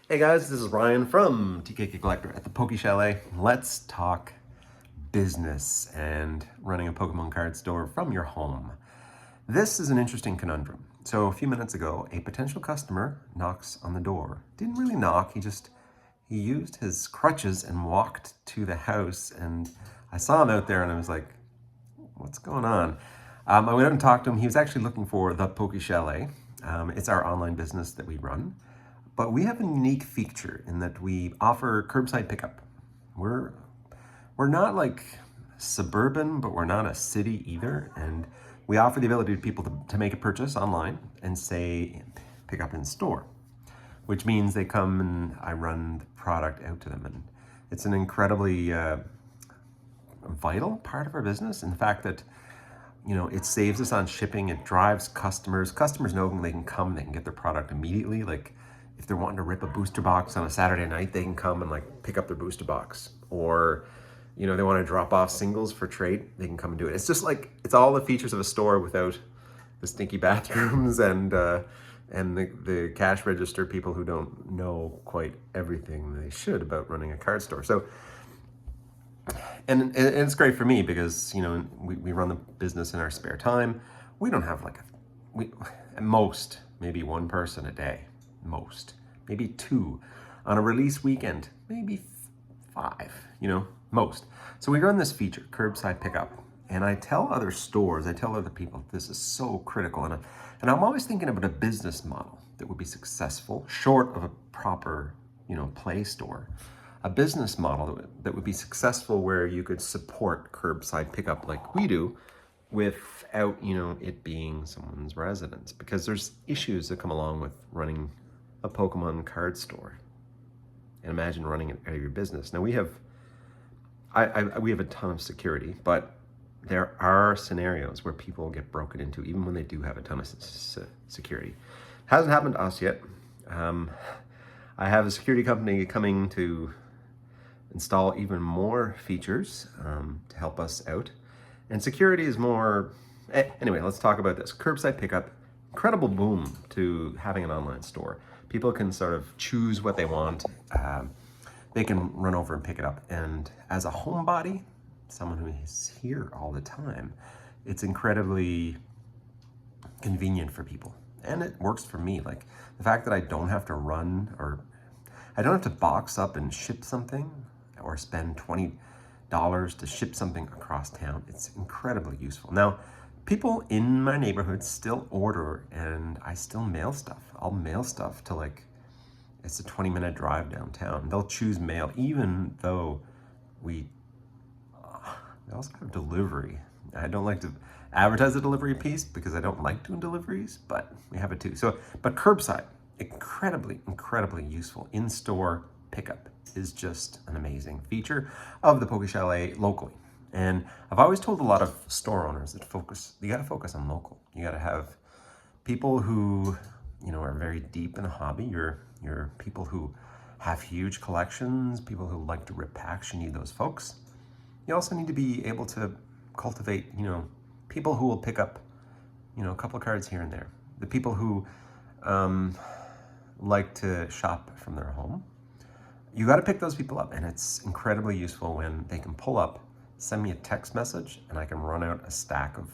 Hey guys, this is Ryan from TKK Collector at the Poke Chalet. Let's talk business and running a Pokemon card store from your home. This is an interesting conundrum. So a few minutes ago, a potential customer knocks on the door. Didn't really knock, he used his crutches and walked to the house, and I saw him out there and I was like, what's going on? I went out and talked to him. He was actually looking for the Poke Chalet. It's our online business that we run. But we have a unique feature in that we offer curbside pickup. We're not like suburban, but we're not a city either. And we offer the ability to people to make a purchase online and say, pick up in store, which means they come and I run the product out to them. And it's an incredibly vital part of our business. In the fact that, it saves us on shipping. It drives customers. Customers know they can come, they can get their product immediately. Like, if they're wanting to rip a booster box on a Saturday night, they can come and pick up their booster box. Or, they want to drop off singles for trade, they can come and do it. It's just it's all the features of a store without the stinky bathrooms and the cash register people who don't know quite everything they should about running a card store. So, and it's great for me because, we run the business in our spare time. We don't have at most, maybe one person a day. Most, maybe two. On a release weekend, maybe five, most. So we run this feature, curbside pickup, and I tell other stores, I tell other people, this is so critical. And I'm always thinking about a business model that would be successful, short of a proper, Play Store. A business model that would be successful where you could support curbside pickup like we do without, it being someone's residence. Because there's issues that come along with running a Pokemon card store, and imagine running it out of your business. Now we have a ton of security, but there are scenarios where people get broken into even when they do have a ton of security. Hasn't happened to us yet. I have a security company coming to install even more features to help us out, and security is more. Anyway, let's talk about this. Curbside pickup, incredible boom to having an online store. People can sort of choose what they want. They can run over and pick it up. And as a homebody, someone who is here all the time, it's incredibly convenient for people. And it works for me. Like the fact that I don't have to run, or I don't have to box up and ship something or spend $20 to ship something across town. It's incredibly useful. Now, people in my neighborhood still order, and I still mail stuff. I'll mail stuff to it's a 20-minute drive downtown. They'll choose mail, even though we also have delivery. I don't like to advertise the delivery piece because I don't like doing deliveries, but we have it too. So, but curbside, incredibly, incredibly useful. In-store pickup is just an amazing feature of the Poke Chalet locally. And I've always told a lot of store owners that you got to focus on local. You got to have people who, are very deep in the hobby. You're people who have huge collections, people who like to rip packs. You need those folks. You also need to be able to cultivate, people who will pick up, a couple of cards here and there. The people who like to shop from their home. You got to pick those people up, and it's incredibly useful when they can pull up, send me a text message, and I can run out a stack of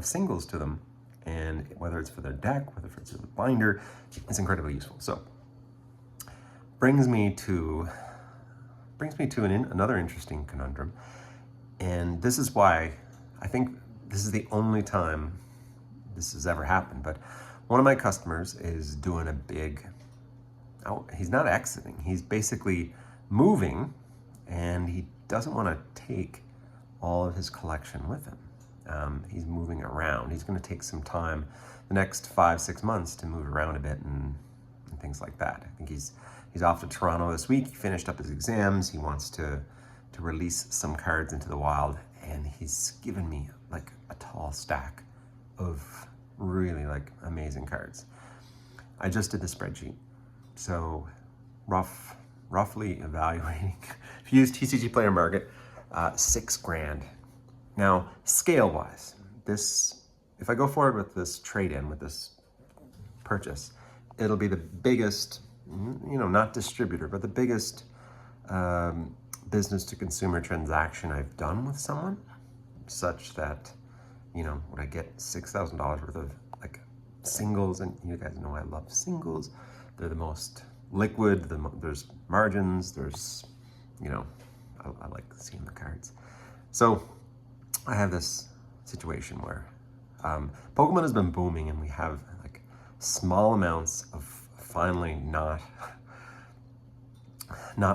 singles to them. And whether it's for their deck, whether it's for the binder, it's incredibly useful. So brings me to another interesting conundrum. And this is why I think this is the only time this has ever happened. But one of my customers is doing he's not exiting. He's basically moving, and he doesn't want to take all of his collection with him. He's moving around. He's going to take some time, the next 5-6 months, to move around a bit and things like that. I think he's off to Toronto this week. He finished up his exams. He wants to release some cards into the wild, and he's given me a tall stack of really amazing cards. I just did the spreadsheet. So roughly evaluating, if you use TCG Player Market, $6,000. Now, scale-wise, if I go forward with this trade-in, with this purchase, it'll be the biggest not distributor, but the biggest business to consumer transaction I've done with someone, such that, would I get $6,000 worth of like singles, and you guys know I love singles. They're the most liquid, there's margins, there's, I like seeing the cards. So I have this situation where Pokemon has been booming, and we have like small amounts of finally not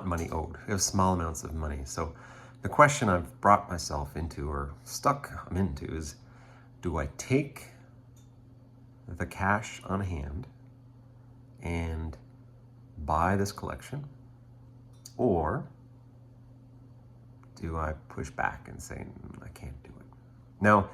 money owed. We have small amounts of money. So the question I've brought myself into, or I'm into, is, do I take the cash on hand and buy this collection, or do I push back and say, I can't do it? Now,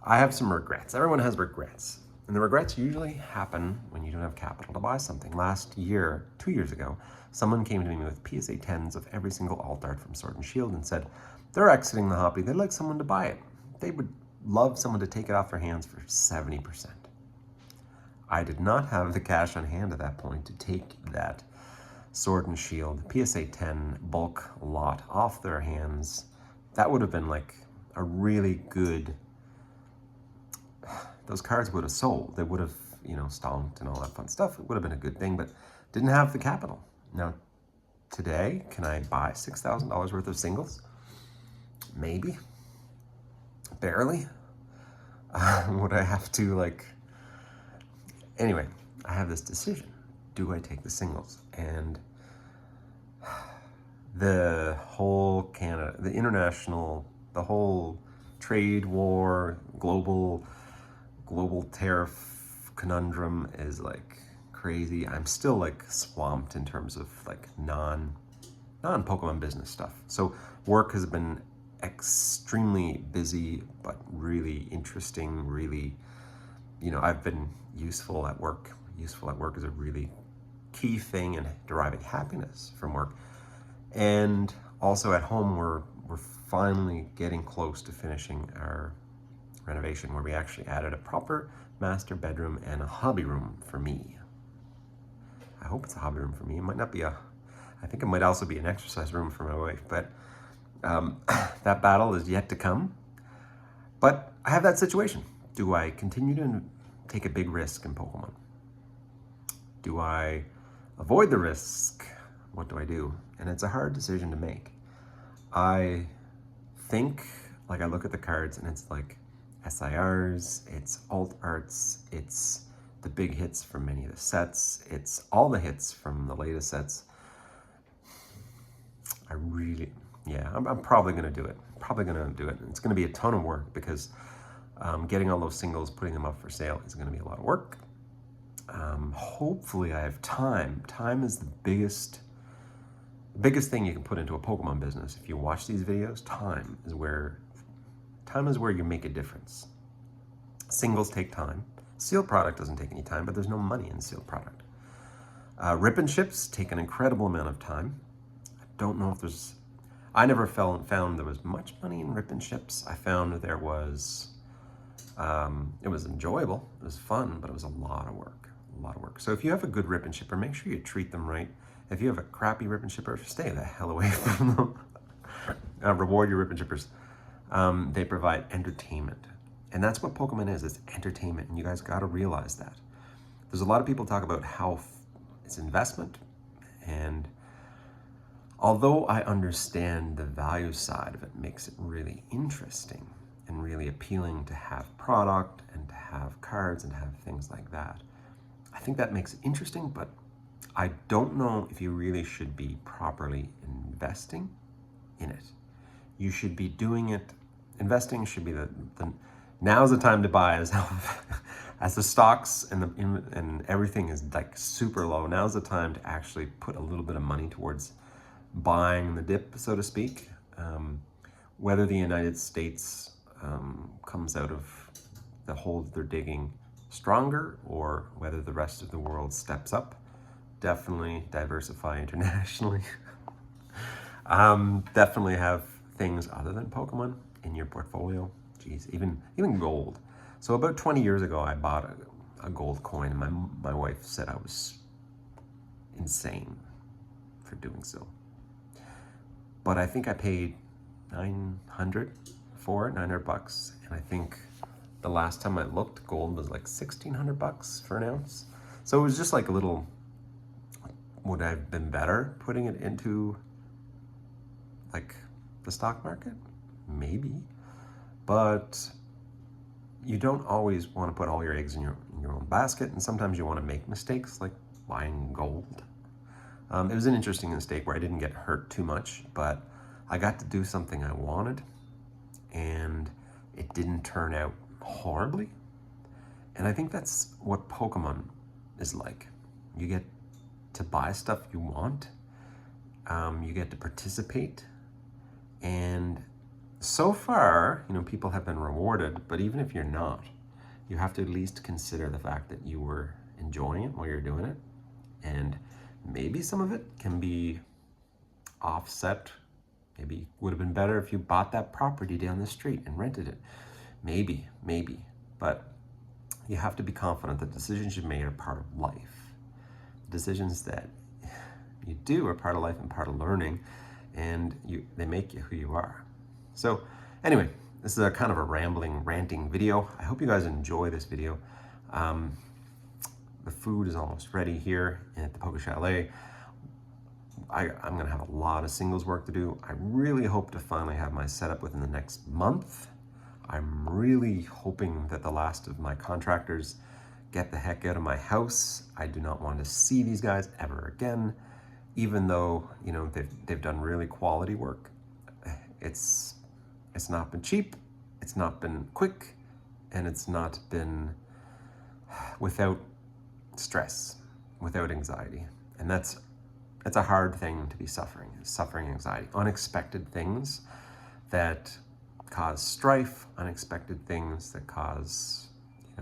I have some regrets. Everyone has regrets. And the regrets usually happen when you don't have capital to buy something. Last year, 2 years ago, someone came to me with PSA 10s of every single alt art from Sword and Shield and said, they're exiting the hobby. They'd like someone to buy it. They would love someone to take it off their hands for 70%. I did not have the cash on hand at that point to take that Sword and Shield PSA 10 bulk lot off their hands. That would have been like a really good, those cards would have sold. They would have, stonked and all that fun stuff. It would have been a good thing, but didn't have the capital. Now, today, can I buy $6,000 worth of singles? Maybe. Barely. Would I have to, anyway, I have this decision. Do I take the singles? And the whole the whole trade war, global tariff conundrum is crazy. I'm still swamped in terms of non-Pokemon business stuff. So work has been extremely busy, but really interesting, really, I've been useful at work. Useful at work is a really key thing in deriving happiness from work. And also at home, we're finally getting close to finishing our renovation, where we actually added a proper master bedroom and a hobby room for me. I hope it's a hobby room for me. It might not be I think it might also be an exercise room for my wife, but that battle is yet to come. But I have that situation. Do I continue to take a big risk in Pokemon? Do I avoid the risk? What do I do? And it's a hard decision to make. I think, I look at the cards and it's SIRs, it's alt arts, it's the big hits from many of the sets, it's all the hits from the latest sets. I'm probably gonna do it. It's gonna be a ton of work because getting all those singles, putting them up for sale is gonna be a lot of work. Hopefully I have time. Time is the biggest thing you can put into a Pokemon business. If you watch these videos, time is where you make a difference. Singles take time. Sealed product doesn't take any time, but there's no money in sealed product. Rip and ships take an incredible amount of time. I don't know if I never found there was much money in rip and ships. I found there was, it was enjoyable, it was fun, but it was a lot of work. So if you have a good rip and shipper, make sure you treat them right. If you have a crappy rip and shipper, stay the hell away from them. Reward your rip and shippers. They provide entertainment. And that's what Pokemon is, it's entertainment, and you guys gotta realize that. There's a lot of people talk about how it's investment, and although I understand the value side of it makes it really interesting and really appealing to have product and to have cards and to have things like that, I think that makes it interesting, but I don't know if you really should be properly investing in it. You should be doing it, investing should be now's the time to buy as the stocks and everything is super low. Now's the time to actually put a little bit of money towards buying the dip, so to speak. Whether the United States comes out of the hole that they're digging stronger, or whether the rest of the world steps up, definitely diversify internationally. Definitely have things other than Pokemon in your portfolio. Geez, even gold. So about 20 years ago, I bought a gold coin, and my wife said I was insane for doing so. But I think I paid $900 for it, $900, and I think the last time I looked, gold was like $1,600 for an ounce. So it was just like a little. Would I have been better putting it into like the stock market? Maybe, but you don't always want to put all your eggs in your own basket, and sometimes you want to make mistakes like buying gold. It was an interesting mistake where I didn't get hurt too much, but I got to do something I wanted, and it didn't turn out horribly. And I think that's what Pokemon is like. You get to buy stuff you want, you get to participate, and so far, people have been rewarded, but even if you're not, you have to at least consider the fact that you were enjoying it while you're doing it, and maybe some of it can be offset. Maybe it would have been better if you bought that property down the street and rented it. Maybe, but you have to be confident that decisions you made are part of life. Decisions that you do are part of life and part of learning, and they make you who you are. So anyway, this is a kind of a rambling, ranting video. I hope you guys enjoy this video. The food is almost ready here at the Poke Chalet. I'm gonna have a lot of singles work to do. I really hope to finally have my setup within the next month. I'm really hoping that the last of my contractors get the heck out of my house. I do not want to see these guys ever again, even though they've done really quality work. It's not been cheap, it's not been quick, and it's not been without stress, without anxiety. And that's a hard thing to be suffering anxiety. Unexpected things that cause strife, unexpected things that cause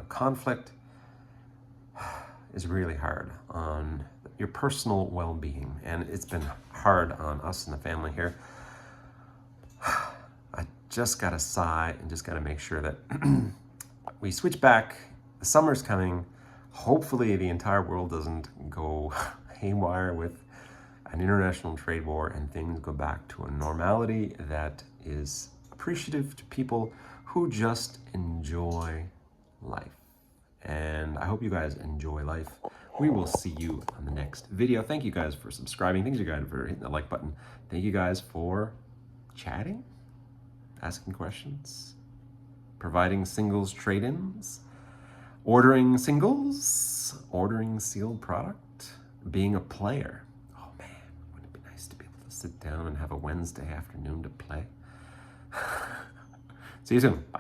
conflict is really hard on your personal well-being, and it's been hard on us in the family here. I just gotta sigh and just gotta make sure that we switch back. The summer's coming. Hopefully the entire world doesn't go haywire with an international trade war and things go back to a normality that is appreciative to people who just enjoy life. And I hope you guys enjoy life. We will see you on the next video. Thank you guys for subscribing. Thank you guys for hitting the like button. Thank you guys for chatting, asking questions, providing singles trade-ins, ordering singles, ordering sealed product, being a player. Oh man, wouldn't it be nice to be able to sit down and have a Wednesday afternoon to play? See you soon. Bye.